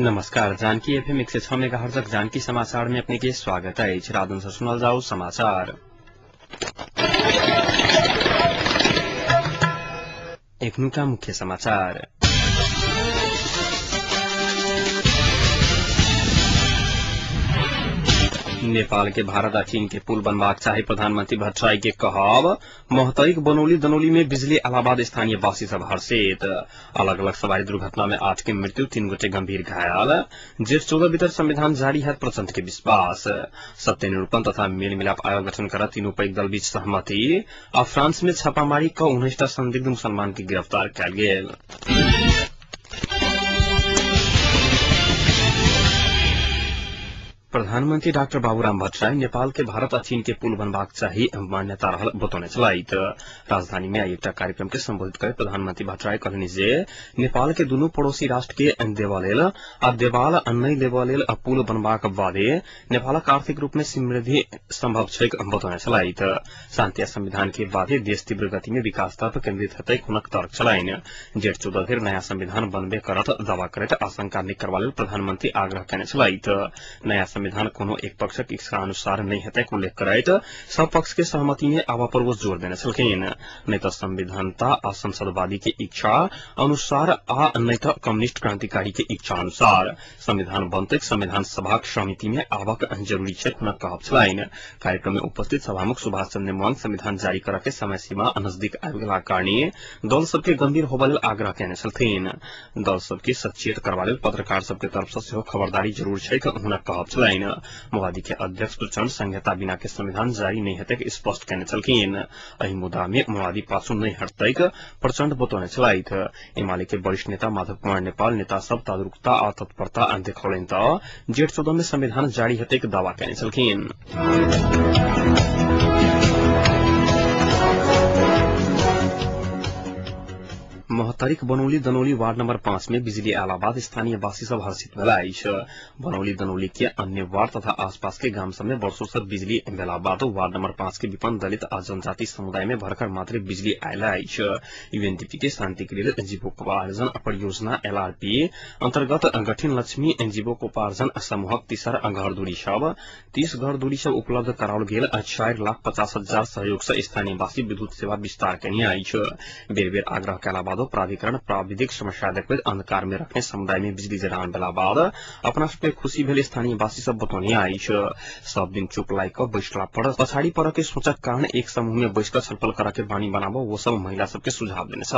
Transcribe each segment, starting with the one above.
नमस्कार। Janaki FM 106 megahertz Janaki समाचार में अपने के स्वागत है। रात से सुनल जाओ समाचार। एक का मुख्य समाचार। नेपाल के भारत आ चीन के पुल बनवाक चाही प्रधानमंत्री भट्टराई के कहब। मोहतरीक बनौली दनौली में बिजली अलाहाबाद स्थानीय वासी सब हर्षित। अलग अलग सवारी दुर्घटना में 8 के मृत्यु, 3 गोटे गंभीर घायल। जेठ 14 भीतर संविधान जारी है प्रचंड के विश्वास। सत्य निरूपण तथा मेल मिलाप आयोग गठन कर तीनों पैघ दल बीच सहमति। और फ्रांस में छापामारी क 19 संदिग्ध मुसलमान की गिरफ्तार कयल गेल। प्रधानमंत्री डाक्टर बाबूराम भट्टराई नेपाल के भारत आ चीन के पुल बनवाक चाही मान्यता रहल बतौने छलाइत। राजधानी में एक कार्यक्रम के संबोधित कर प्रधानमंत्री भट्टराई कहलनि जे नेपाल के दुनू पड़ोसी राष्ट्र के देवा लेल आ देवाल नहि देवा लेल पुल बनवाक बादे नेपालक आर्थिक रूप में समृद्धि संभव छैक बतौने छलाइत। शांति आ संविधान के बादे देश तीव्र गति में विकास तरफ केन्द्रित हेतै हुनक तर्क छलाइन। जेठ 14 धरि नया संविधान बनबे करत दावा करैत आशंका नहि करबा लेल प्रधानमंत्री आग्रह कयने छलाइत। नया संविधान कोनो एक पक्षक इच्छा अनुसार नहीं हेतै उल्लेख करैत सब पक्ष के सहमति में आवा पर वो जोर देने छलखिन। नहीं तो संविधानता आ संसदवादी के इच्छा अनुसार आ नहीं तो कम्युनिस्ट क्रांतिकारी के इच्छा अनुसार संविधान बनते संविधान सभा समिति में आवक जरूरी है हुनक कहब छलाइन। कार्यक्रम में उपस्थित सभामुख सुभाष चंद्र नेमुआंग संविधान जारी कर के समय सीमा नजदीक आबि गेला कारणे दल सबके गंभीर होबा लेल आग्रह कयने छलथिन। दल सबके सचेत करबा लेल पत्रकार सबके तरफ से खबरदारी जरूर छै हुनक कहब छलाइन। माओवादी के अध्यक्ष प्रचंड संहिता बिना के संविधान जारी नहीं हेतै स्पष्ट कयने छलखिन। एहि मुद्दा में माओवादी पाछू नहीं हटतैक प्रचंड बतौने छलाइत। एमाले के वरिष्ठ नेता माधव कुमार नेपाल नेता सब जागरूकता आ तत्परता देखौलनि त जेठ 14 में संविधान जारी हेतैक दावा कयने छलखिन। मोहतरीक बनौली दनौली वार्ड नंबर 5 में बिजली अलाहाबाद स्थानीय वासी सब हर्षित भेला अछि। बनौली दनौली के अन्य वार्ड तथा आसपास के गांव सब में वर्षों से बिजली भेला बाद वार्ड नंबर 5 के विपन्न दलित आ जनजाति समुदाय में भरकर मात्र बिजली आयल अछि। यूएनडीपी के शांति के लिए जीवोपार्जन परियोजना एलआरपी अंतर्गत गठिन लक्ष्मी जीवोपार्जन समूहक 30 घर दूरी सब उपलब्ध कराओल गेल 4,50,000 सहयोग से स्थानीय वासी विद्युत सेवा विस्तार कयने अछि। बेर बेर आग्रह कयला बाद प्राधिकरण प्राविधिक समस्या देखबैत अंधकार में रखने समुदाय में बिजली जरान भेला बाद अपना सबके खुशी भेल स्थानीय वासी सब बतौने अछि। सब दिन चुप लाइक बैसला पर पछाड़ी पर के सोचक कारण एक समूह में बैसकर छलफल करा के बानी बनाबो वो सब महिला सबके सुझाव देने छ।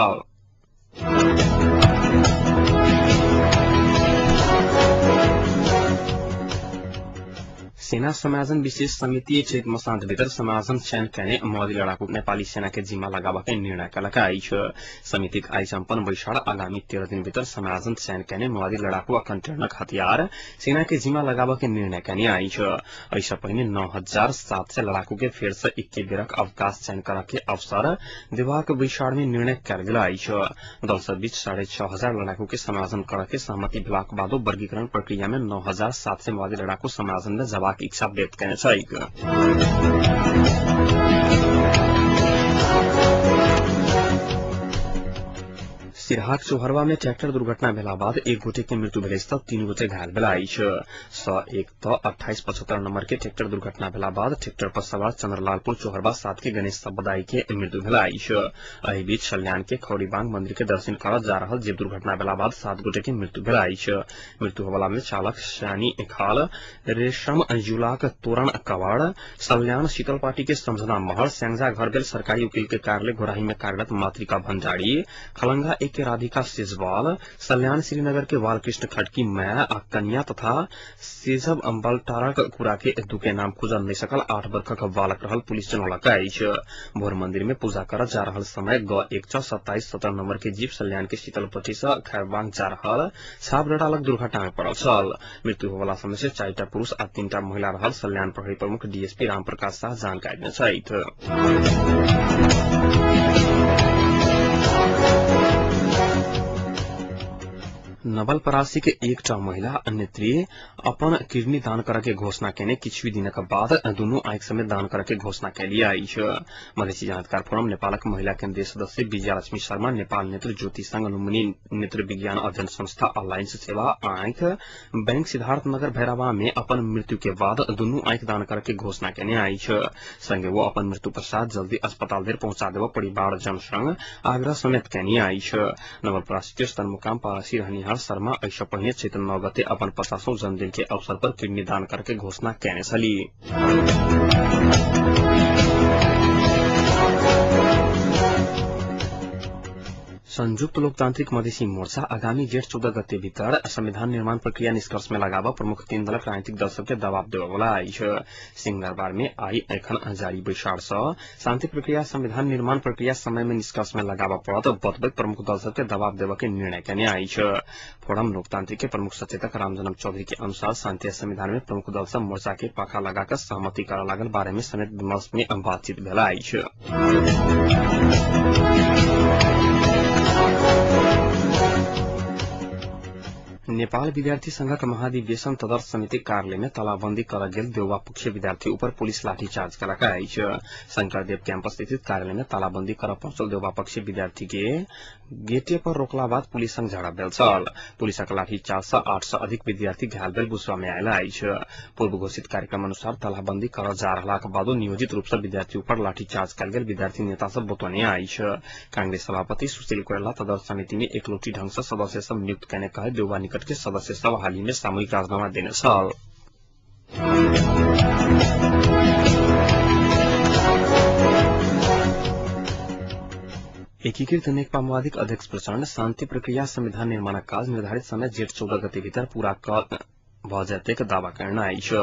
सेना समाजन विशेष समिति क्षेत्र मसान्त भीतर समाजन चयन करने माओवादी लड़ाकू नेपाली सेना के जिम्मा लगावा के निर्णय कलक अछि। समिति आई सम्पन्न बैशाड़ आगामी 13 दिन भीतर समाजन चयन करने माओवादी लड़ाकू कंटेनर हथियार सेना के जिम्मा लगावा के निर्णय करने अछि। ऐसा पहिने 9,700 लड़ाकू के फेर से 21 बेरक अवकाश चयन करा के अवसर देवाक बैशाड़ में निर्णय कयल गेल अछि। दल सब बीच 6,500 लड़ाकू के समाजन करा के सहमति भेलाक बादो वर्गीकरण प्रक्रिया में 9,700 माओवादी लड़ाकू समाजन में जवाब इच्छा व्यक्त करने चाहिए। सिरहाक चोहरवा में ट्रैक्टर दुर्घटना भेला बाद एक गोटे के मृत्यु भेल त 3 गोटे घायल भेला अछि। 2875 नंबर के ट्रैक्टर दुर्घटना भेला बाद ट्रैक्टर पर सवार चंद्रलालपुर चोहरवा 7 के गणेश सबदाई के मृत्यु भेला अछि। एहि बीच सल्यान के खौरीबांग मंदिर के दर्शन करत जा रहल जीव दुर्घटना भेला बाद 7 गोटे के मृत्यु भेला अछि। मृत्यु होबला में चालक शानी खाल, रेशम जुलाक तोरण कवाड़, सल्यान शीतल पार्टी के समझना महर, स्यांगजा घर बेल सरकारी वकील के कार्यालय घोराही में कार्यरत मातृका भंडारी, खलंगा के राधिका सिजवाल, सल्यान श्रीनगर के बालकृष्ण खड़की माया आ कन्या तथा सेजब अम्बलटारक कुरा के दुके नाम खुजल नहीं सकल 8 वर्षक बालक रहल पुलिस जनौलक अछि। भोर मंदिर में पूजा करत जा रहल समय ग 127 नंबर के जीप सल्यान के शीतलपट्टी से खैरबांग जा रहल छापगढ़ लग दुर्घटना में पड़ल छल। मृत्यु होवला समय से 4टा पुरुष आ 3टा महिला रहल सल्यान प्रहरी प्रमुख डीएसपी रामप्रकाश शाह जानकारी देने छथि। नवलपरासी के एकटा महिला नेत्री अपन किडनी दान करके घोषणा केने किछु दिनक बाद दुनू आंख समेत दान करके घोषणा कैली अछि। मधेसी जानकार फोरम नेपालक महिला केन्द्रीय सदस्य विजयालक्ष्मी शर्मा, नेपाल नेत्र ज्योति संघ, लुम्बिनी नेत्र विज्ञान अध्ययन संस्था, अलायंस सेवा आंख बैंक सिद्धार्थनगर भैरवा में अपन मृत्यु के बाद दुनू आंख दान करके घोषणा केने अछि। संगे वो अपन मृत्यु पश्चात जल्दी अस्पताल धरि पहुंचा देव परिवार जन संग आग्रह समेत केने अछि। नवलपरासी के सदरमुकाम परासी रहनिहार शर्मा ऐसा पहिने चैत्र 9 गते अपन 50वां जन्मदिन के अवसर पर किडनी दान करके घोषणा कैने छली। संयुक्त लोकतांत्रिक मधेसी मोर्चा आगामी जेठ 14 गते भीतर संविधान निर्माण प्रक्रिया निष्कर्ष में लगाव प्रमुख 3 दलक राजनीतिक दल सबके दबाव देवला अछि। सिंगरबार में आई एखन जारी बैसार सँ शांति प्रक्रिया संविधान निर्माण प्रक्रिया समय में निष्कर्ष में लगाव पड़त बतबैत प्रमुख दल सबके दबाव देव के निर्णय केने अछि। फोरम लोकतांत्रिक के प्रमुख सचेतक रामजन्म चौधरी के अनुसार शांति संविधान में प्रमुख दल सब मोर्चा के पाखा लगाकर सहमति करऽ लागल बारे में समेत विमर्श में बातचीत भेला अछि। नेपाल विद्यार्थी संघक महाधिवेशन तदर्थ समिति कार्यालय में तालाबंदी करल गेल देउवा पक्षीय विद्यार्थी ऊपर पुलिस लाठीचार्ज कयलक अछि। शंकरदेव कैंपस स्थित कार्यालय में तालाबंदी करऽ पहुंचल देउवा पक्षीय विद्यार्थी के गेटे पर रोकला बाद पुलिस संग झड़प भेल छल। पुलिसक लाठीचार्ज सँ 8 सँ अधिक विद्यार्थी घायल भेल बुझबा में आयल अछि। पूर्व घोषित कार्यक्रम अनुसार तालाबंदी करऽ जा रहलाक बादो नियोजित रूप सँ विद्यार्थी ऊपर लाठीचार्ज कयल गेल विद्यार्थी नेता सब बतौने अछि। कांग्रेस सभापति सुशील कोइराला तदर्थ समिति में एकलौटी ढंग सँ सदस्य सब नियुक्त केने कहे देउवा निकट के सदस्य सब हाल ही में सामूहिक राजीनामा देने छल। एकीकृत नेकपा माओवादीक अध्यक्ष प्रचण्ड शांति प्रक्रिया संविधान निर्माणक काज निर्धारित समय जेठ 14 गते भीतर पूरा भ जायतेक दावा करना अछि।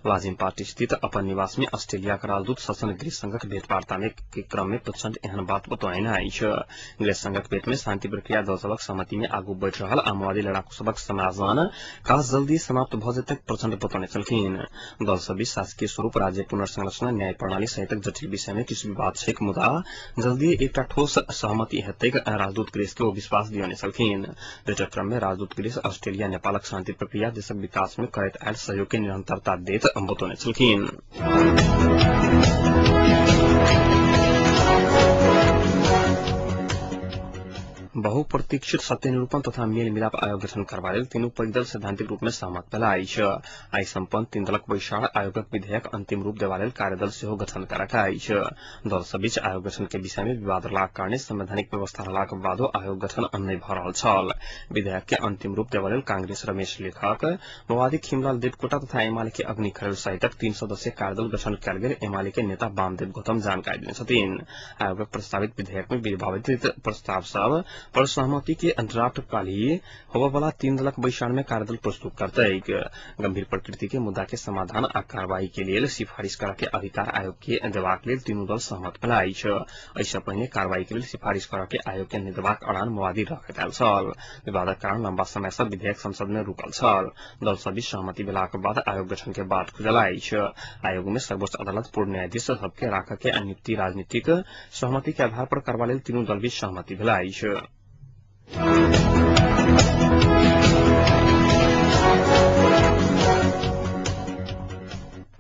लाजिम पार्टी स्थित अपन निवास में ऑस्ट्रेलिया का राजदूत ससन गृह संघक भेंटवार्ता में के क्रम में प्रचंड एहन बात बतौने अछि। गृह संघक भेंट में शांति प्रक्रिया दल सबक सहमति में आगू बढ़ रहल आ माओवादी लड़ाकू सबक समाधान काज जल्दी समाप्त भ जेतैक प्रचंड बतौने छलखिन। दल सब बीच शासकीय स्वरूप राज्य पुनर्संरचना न्याय प्रणाली सहित जटिल विषय में किछु विवाद छै मुदा जल्दी एकटा ठोस सहमति हेतैक राजदूत गृह के ओ विश्वास दियौने छलखिन। भेंटक क्रम में राजदूत गृह ऑस्ट्रेलिया नेपालक शांति प्रक्रिया देशक विकास में करैत आयल सहयोग के निरंतरता देत बतौने छलखिन। बहुप्रतीक्षित सत्य निरूपण तथा मेल मिलाप आयोग गठन करबा लेल तीनू पैघ सैद्धांतिक रूप में सहमत भेला अछि। आई संपन्न 3 दलक बैसार आयोगक विधेयक अंतिम रूप देबा लेल कार्यदल सेहो गठन करक अछि। दल सब बीच आयोग गठन के विषय में विवाद रहलाक कारणे संवैधानिक व्यवस्था रहलाक बादो आयोग गठन नहि भ रहल छल। विधेयक के अंतिम रूप देबा लेल कांग्रेस रमेश लेखक, माओवादी खिमलाल देवकोटा तथा एमाले के अग्नि खरेल सहितक 3 सदस्यीय कार्यदल गठन कयल गेल एमाले के नेता वामदेव गौतम जानकारी देने छथिन। आयोगक प्रस्तावित विधेयक में विवादित प्रस्ताव सब पर सहमति के ड्राफ्ट काल्हि होबय वाला 3 दलक बैसार में कार्यदल प्रस्तुत करतैक। गंभीर प्रकृति के मुद्दा के समाधान आ कार्रवाई के लेल सिफारिश करय के अधिकार आयोग के देबाक लेल तीनू दल सहमत भेला अछि। एहिसँ पहिने कार्रवाई के लेल सिफारिश करय के आयोग के नहि देबाक अड़ान माओवादी रखैत आयल छल। विवादक कारण लंबा समय सँ विधेयक संसद में रुकल छल। दल सब बीच सहमति भेलाक बाद आयोग गठन के बात खुजल अछि। आयोग में सर्वोच्च अदालत पूर्व न्यायाधीश सबके राखय के नियुक्ति राजनीतिक सहमति के आधार पर करबा लेल तीनू दल बीच सहमति भेला अछि।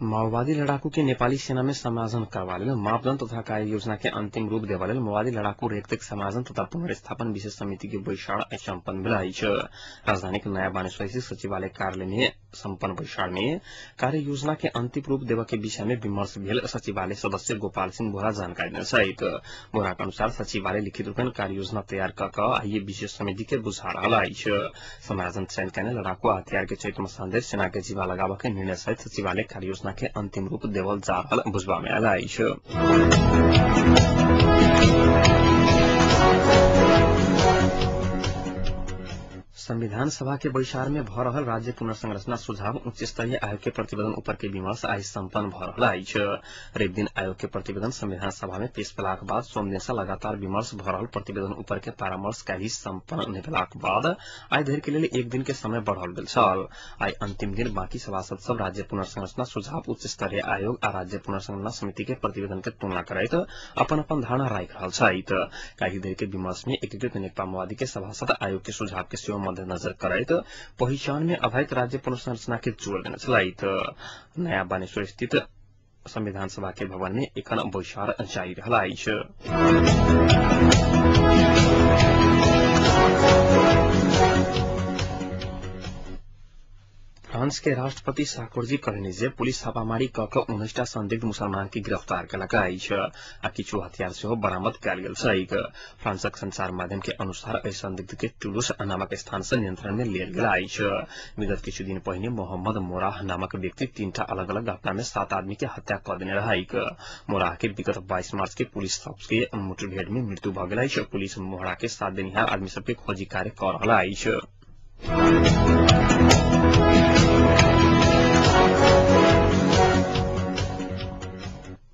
माओवादी लड़ाकू के नेपाली सेना में समायोजन करबा लेल मापदण्ड तथा कार्य योजना के अंतिम रूप देबा लेल माओवादी लड़ाकू रेखदेख समायोजन तथा पुनर्स्थापन विशेष समिति के बैसार सम्पन्न भेल अछि। राजधानी के नया बानेश्वर स्थित सचिवालय कार्यालय में सम्पन्न बैसार में कार्य योजना के अंतिम रूप देबा के विषय में विमर्श भेल सचिवालय सदस्य गोपाल सिंह बोहरा जानकारी देने छथि। बोहरा के अनुसार सचिवालय लिखित रूप में कार्य योजना तैयार क आइए विशेष समिति के बुझा रहल अछि। समायोजन चयन कयने लड़ाकू हथियार के चैत मसानदेर सेना के जीवा लगाबा के निर्णय सहित सचिवालय कार्य योजना के अंतिम रूप देवल जा रहल बुझबा में आयल अछि। संविधान सभा के बैसार में भ रहल राज्य पुनर्संरचना सुझाव उच्च स्तरीय आयोग के प्रतिवेदन ऊपर के विमर्श आज सम्पन्न भ रहल अछि। रवि दिन आयोग के प्रतिवेदन संविधान सभा में पेश भेलाक बाद सोम दिन सँ लगातार विमर्श भ रहल प्रतिवेदन ऊपर के परामर्श काल्हि सम्पन्न भेलाक बाद आइ धरि के लेल 1 दिन के समय बढ़ाओल गेल छल। आई अंतिम दिन बाकी सभासद सब राज्य पुनर्संरचना सुझाव उच्च स्तरीय आयोग आ राज्य पुनर्संरचना समिति के प्रतिवेदन के तुलना करैत अपन अपन धारणा राखि रहल छथि। काल्हि धरि के विमर्श में एकीकृत नेकपा माओवादी के सभासद आयोग के सुझाव के सेहो मध्यनजर करैत पहिचान में अवैध राज्य पुनर्संरचना के जोड़ देने छलैत। नया बानेश्वर स्थित संविधान सभा के भवन में एखन बैसार जारी रहलाइछ। फ्रांस के राष्ट्रपति सार्कोजी कहलनि जे पुलिस छापामारी क 19टा संदिग्ध मुसलमान की गिरफ्तार कयलक अछि आ किछु हथियार सेहो बरामद कयल गेल छैक। फ्रांसक संचार माध्यम के अनुसार एहि संदिग्ध के टुलूस नामक स्थान से नियंत्रण में लेल गेल अछि। विगत किछु दिन पहिने मोहम्मद मोराह नामक व्यक्ति 3टा अलग अलग घटना में 7 आदमी के हत्या क देने रहैक। मोराह के विगत 22 मार्च के पुलिस सबके मुठभेड़ में मृत्यु भ गेल अछि। पुलिस मोहरा के साथ देनिहार आदमी सबके खोजी कार्य क रहल अछि।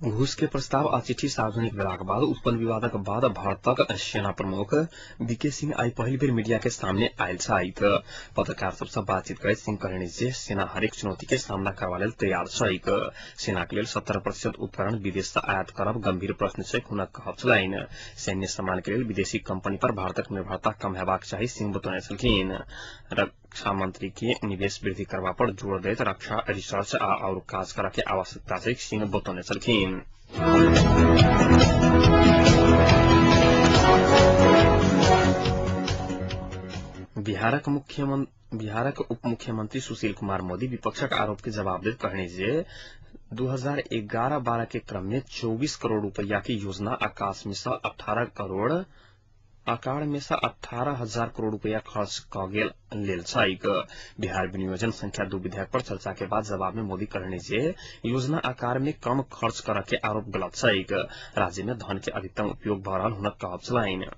घूस के प्रस्ताव आ चिट्ठी सार्वजनिक भेलाक बाद उत्पन्न विवादक बाद भारतक सेना प्रमुख वीके सिंह आई पहिल बेर मीडिया के सामने आयल छथि। पत्रकार सबसे बातचीत करैत सिंह कहलनि जे सेना हरेक चुनौती के सामना करबा लेल तैयार छैक। सेनाक लेल 70% उपकरण विदेश से आयात करब गंभीर प्रश्न छैक हुनक कहब छलनि। सैन्य सामान के लेल विदेशी कंपनी पर भारतक निर्भरता कम हेबाक चाही सिंह बतौने छलखिन। रक्षा मंत्री के निवेश वृद्धि करबा पर जोर दैत रक्षा रिसर्च और काज करय के आवश्यकता छै सिंह बतौने छलखिन। बिहारक उप मुख्यमंत्री सुशील कुमार मोदी विपक्षक आरोप के जवाब देत कहने जे 2011-12 के क्रम में 24 करोड़ रुपया की योजना आकाश में से 18,000 करोड़ रुपया खर्च क गेल लेल छैक। बिहार विनियोजन संख्या 2 विधेयक पर चर्चा के बाद जवाब में मोदी कहने जे योजना आकार में कम खर्च करय के आरोप गलत छैक। राज्य में धन के अधिकतम उपयोग भ रहल हुनक कहब छलनि।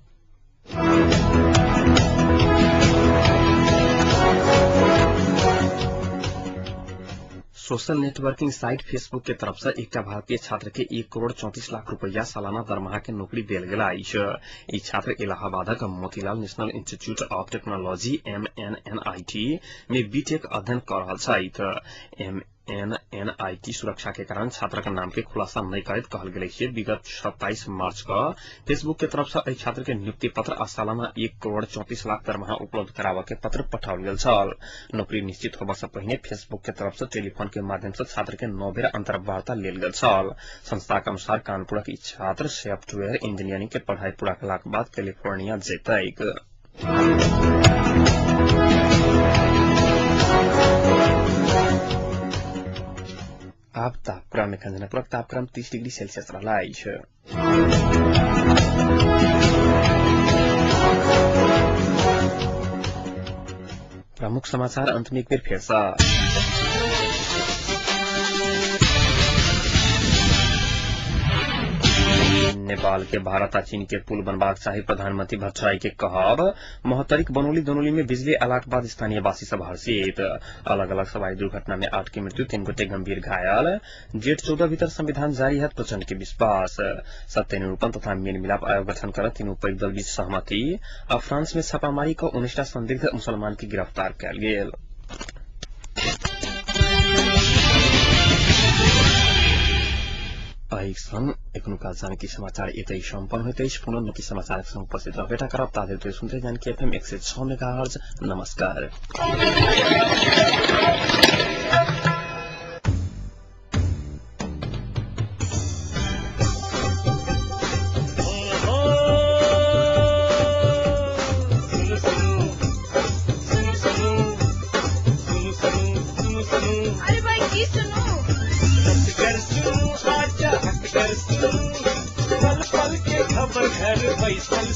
सोशल नेटवर्किंग साइट फेसबुक के तरफ से एक भारतीय छात्र के 1 करोड़ 34 लाख रुपया सालाना दरमाहा के नौकरी देल गेल अछि। ई छात्र इलाहाबादक Motilal national institute of technology MNNIT में बीटेक अध्ययन कर रहल छथि। MNNIT सुरक्षा के कारण छात्रक नाम के खुलासा नहीं करैत कहल गेल छै। विगत 27 मार्च क फेसबुक के तरफ से एहि छात्र के नियुक्ति पत्र आ सालाना 1 करोड़ 34 लाख दरमाहा उपलब्ध कराबऽ के पत्र पठाओल गेल छल। नौकरी निश्चित होबा से पहिने फेसबुक के तरफ से टेलीफोन के माध्यम से छात्र के 9 बेर अंतर्वार्ता लेल गेल छल। संस्था के अनुसार कानपुरक ई छात्र सॉफ्टवेयर इंजीनियरिंग के पढ़ाई पूरा कयलाक बाद कैलिफोर्निया जेतैक। अब तापक्रम में खंजनपुरक तापक्रम 30 डिग्री सेल्सियस रहला अछि। प्रमुख समाचार अंत में एक बेर फिर नेपाल के भारत आ चीन के पुल बनबाक चाही प्रधानमंत्री भट्टराई के कहब। महतरीक बनौली दनौली में बिजली अयलाक बाद स्थानीय वासी सब हर्षित। अलग अलग हवाई दुर्घटना में 8 की मृत्यु 3 गोटे गंभीर घायल। जेठ 14 भीतर संविधान जारी है प्रचंड के विश्वास। सत्य निरूपण तथा मेल मिलाप आयोग गठन कर तीनों पैघ दल बीच सहमति। अब फ्रांस में छापामारी क 19टा संदिग्ध मुसलमान की गिरफ्तार कयल गेल। एखनुका जानकी समाचार एतै सम्पन्न होइत अछि। पुनः नकी समाचार संग उपस्थित भेटा करब। ताधरि सुनते जानकी FM 106 मेगाहर्ज। नमस्कार। पल पल के खबर घर फैसल